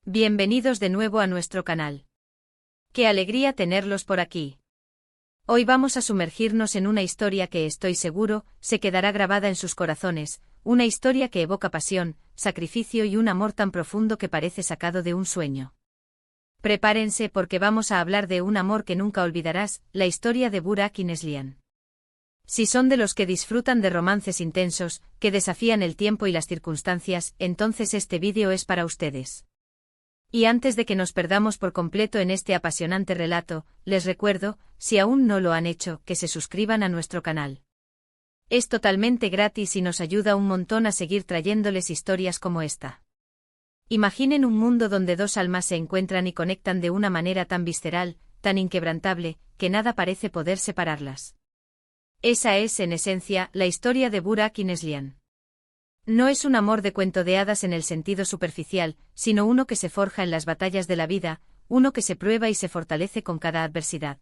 Bienvenidos de nuevo a nuestro canal. ¡Qué alegría tenerlos por aquí! Hoy vamos a sumergirnos en una historia que estoy seguro se quedará grabada en sus corazones, una historia que evoca pasión, sacrificio y un amor tan profundo que parece sacado de un sueño. Prepárense porque vamos a hablar de un amor que nunca olvidarás, la historia de Burak y Neslihan. Si son de los que disfrutan de romances intensos, que desafían el tiempo y las circunstancias, entonces este vídeo es para ustedes. Y antes de que nos perdamos por completo en este apasionante relato, les recuerdo, si aún no lo han hecho, que se suscriban a nuestro canal. Es totalmente gratis y nos ayuda un montón a seguir trayéndoles historias como esta. Imaginen un mundo donde dos almas se encuentran y conectan de una manera tan visceral, tan inquebrantable, que nada parece poder separarlas. Esa es, en esencia, la historia de Burak y Neslihan. No es un amor de cuento de hadas en el sentido superficial, sino uno que se forja en las batallas de la vida, uno que se prueba y se fortalece con cada adversidad.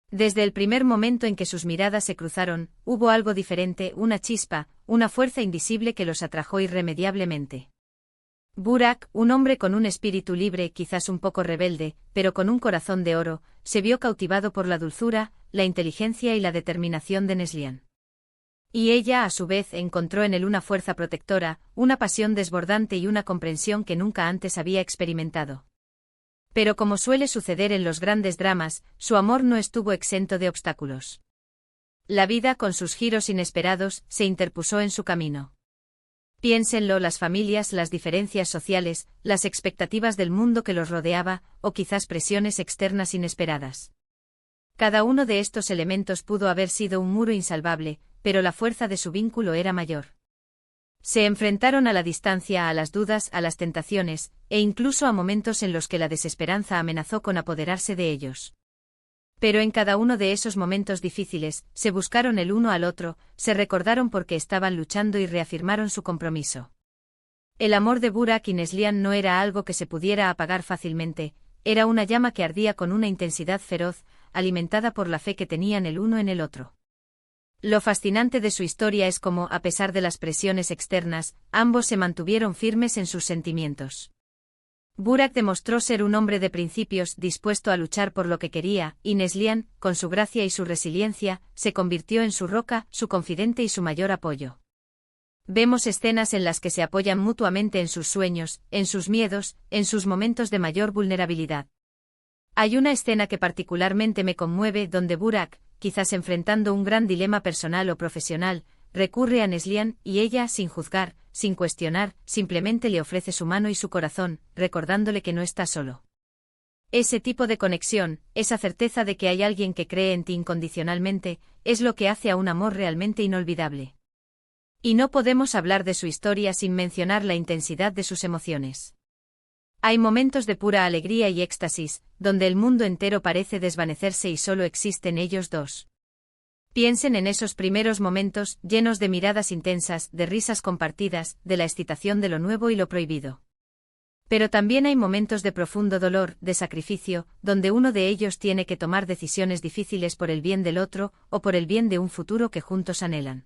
Desde el primer momento en que sus miradas se cruzaron, hubo algo diferente, una chispa, una fuerza invisible que los atrajo irremediablemente. Burak, un hombre con un espíritu libre, quizás un poco rebelde, pero con un corazón de oro, se vio cautivado por la dulzura, la inteligencia y la determinación de Neslihan. Y ella, a su vez, encontró en él una fuerza protectora, una pasión desbordante y una comprensión que nunca antes había experimentado. Pero como suele suceder en los grandes dramas, su amor no estuvo exento de obstáculos. La vida, con sus giros inesperados, se interpuso en su camino. Piénsenlo, las familias, las diferencias sociales, las expectativas del mundo que los rodeaba, o quizás presiones externas inesperadas. Cada uno de estos elementos pudo haber sido un muro insalvable, pero la fuerza de su vínculo era mayor. Se enfrentaron a la distancia, a las dudas, a las tentaciones, e incluso a momentos en los que la desesperanza amenazó con apoderarse de ellos. Pero en cada uno de esos momentos difíciles, se buscaron el uno al otro, se recordaron por qué estaban luchando y reafirmaron su compromiso. El amor de Burak y Neslihan no era algo que se pudiera apagar fácilmente, era una llama que ardía con una intensidad feroz, alimentada por la fe que tenían el uno en el otro. Lo fascinante de su historia es cómo, a pesar de las presiones externas, ambos se mantuvieron firmes en sus sentimientos. Burak demostró ser un hombre de principios, dispuesto a luchar por lo que quería, y Neslihan, con su gracia y su resiliencia, se convirtió en su roca, su confidente y su mayor apoyo. Vemos escenas en las que se apoyan mutuamente en sus sueños, en sus miedos, en sus momentos de mayor vulnerabilidad. Hay una escena que particularmente me conmueve donde Burak, quizás enfrentando un gran dilema personal o profesional, recurre a Neslihan y ella, sin juzgar, sin cuestionar, simplemente le ofrece su mano y su corazón, recordándole que no está solo. Ese tipo de conexión, esa certeza de que hay alguien que cree en ti incondicionalmente, es lo que hace a un amor realmente inolvidable. Y no podemos hablar de su historia sin mencionar la intensidad de sus emociones. Hay momentos de pura alegría y éxtasis, donde el mundo entero parece desvanecerse y solo existen ellos dos. Piensen en esos primeros momentos, llenos de miradas intensas, de risas compartidas, de la excitación de lo nuevo y lo prohibido. Pero también hay momentos de profundo dolor, de sacrificio, donde uno de ellos tiene que tomar decisiones difíciles por el bien del otro, o por el bien de un futuro que juntos anhelan.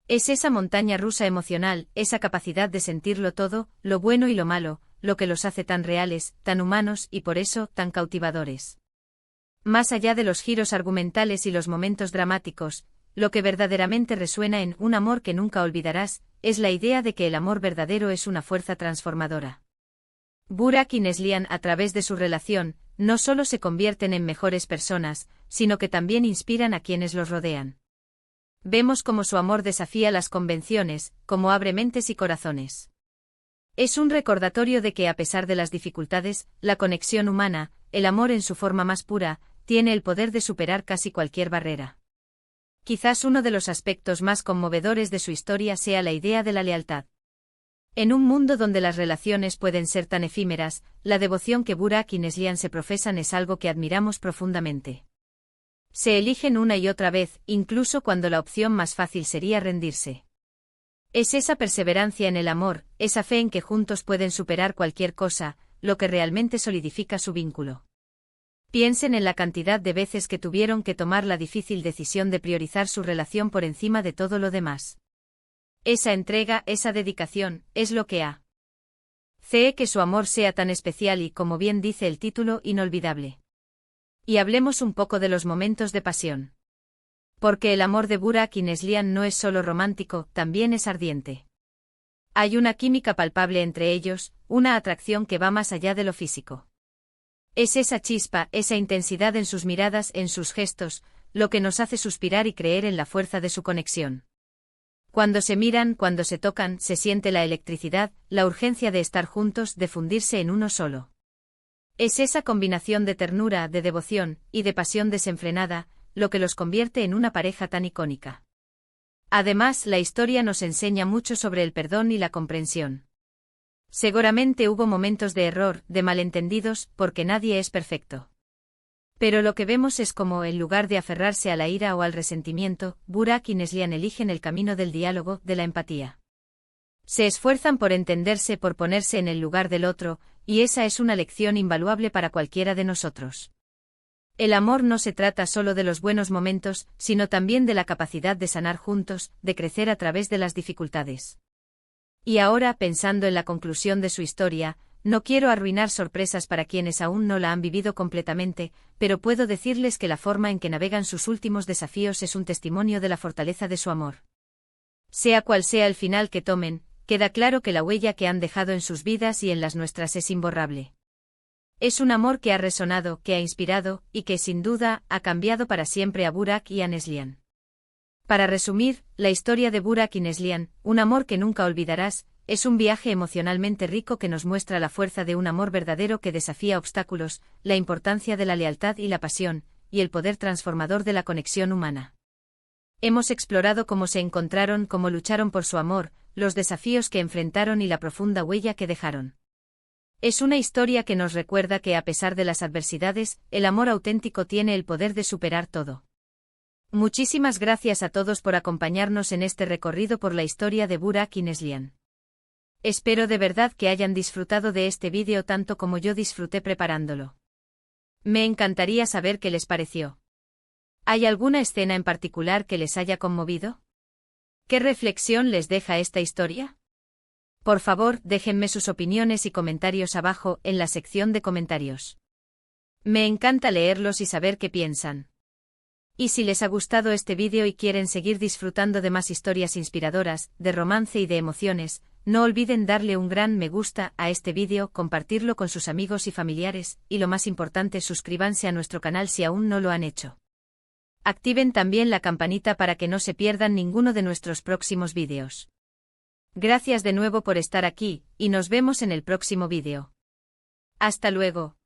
Es esa montaña rusa emocional, esa capacidad de sentirlo todo, lo bueno y lo malo, lo que los hace tan reales, tan humanos y por eso tan cautivadores. Más allá de los giros argumentales y los momentos dramáticos, lo que verdaderamente resuena en Un amor que nunca olvidarás, es la idea de que el amor verdadero es una fuerza transformadora. Burak y Neslihan, a través de su relación, no solo se convierten en mejores personas, sino que también inspiran a quienes los rodean. Vemos cómo su amor desafía las convenciones, cómo abre mentes y corazones. Es un recordatorio de que a pesar de las dificultades, la conexión humana, el amor en su forma más pura, tiene el poder de superar casi cualquier barrera. Quizás uno de los aspectos más conmovedores de su historia sea la idea de la lealtad. En un mundo donde las relaciones pueden ser tan efímeras, la devoción que Burak y Neslihan se profesan es algo que admiramos profundamente. Se eligen una y otra vez, incluso cuando la opción más fácil sería rendirse. Es esa perseverancia en el amor, esa fe en que juntos pueden superar cualquier cosa, lo que realmente solidifica su vínculo. Piensen en la cantidad de veces que tuvieron que tomar la difícil decisión de priorizar su relación por encima de todo lo demás. Esa entrega, esa dedicación, es lo que ha CE que su amor sea tan especial y, como bien dice el título, inolvidable. Y hablemos un poco de los momentos de pasión. Porque el amor de Burak y Neslihan no es solo romántico, también es ardiente. Hay una química palpable entre ellos, una atracción que va más allá de lo físico. Es esa chispa, esa intensidad en sus miradas, en sus gestos, lo que nos hace suspirar y creer en la fuerza de su conexión. Cuando se miran, cuando se tocan, se siente la electricidad, la urgencia de estar juntos, de fundirse en uno solo. Es esa combinación de ternura, de devoción, y de pasión desenfrenada, lo que los convierte en una pareja tan icónica. Además, la historia nos enseña mucho sobre el perdón y la comprensión. Seguramente hubo momentos de error, de malentendidos, porque nadie es perfecto. Pero lo que vemos es cómo, en lugar de aferrarse a la ira o al resentimiento, Burak y Neslihan eligen el camino del diálogo, de la empatía. Se esfuerzan por entenderse, por ponerse en el lugar del otro, y esa es una lección invaluable para cualquiera de nosotros. El amor no se trata solo de los buenos momentos, sino también de la capacidad de sanar juntos, de crecer a través de las dificultades. Y ahora, pensando en la conclusión de su historia, no quiero arruinar sorpresas para quienes aún no la han vivido completamente, pero puedo decirles que la forma en que navegan sus últimos desafíos es un testimonio de la fortaleza de su amor. Sea cual sea el final que tomen, queda claro que la huella que han dejado en sus vidas y en las nuestras es imborrable. Es un amor que ha resonado, que ha inspirado, y que, sin duda, ha cambiado para siempre a Burak y a Neslihan. Para resumir, la historia de Burak y Neslihan, un amor que nunca olvidarás, es un viaje emocionalmente rico que nos muestra la fuerza de un amor verdadero que desafía obstáculos, la importancia de la lealtad y la pasión, y el poder transformador de la conexión humana. Hemos explorado cómo se encontraron, cómo lucharon por su amor, los desafíos que enfrentaron y la profunda huella que dejaron. Es una historia que nos recuerda que a pesar de las adversidades, el amor auténtico tiene el poder de superar todo. Muchísimas gracias a todos por acompañarnos en este recorrido por la historia de Burak y Neslihan. Espero de verdad que hayan disfrutado de este vídeo tanto como yo disfruté preparándolo. Me encantaría saber qué les pareció. ¿Hay alguna escena en particular que les haya conmovido? ¿Qué reflexión les deja esta historia? Por favor, déjenme sus opiniones y comentarios abajo, en la sección de comentarios. Me encanta leerlos y saber qué piensan. Y si les ha gustado este vídeo y quieren seguir disfrutando de más historias inspiradoras, de romance y de emociones, no olviden darle un gran me gusta a este vídeo, compartirlo con sus amigos y familiares, y lo más importante, suscríbanse a nuestro canal si aún no lo han hecho. Activen también la campanita para que no se pierdan ninguno de nuestros próximos vídeos. Gracias de nuevo por estar aquí, y nos vemos en el próximo vídeo. Hasta luego.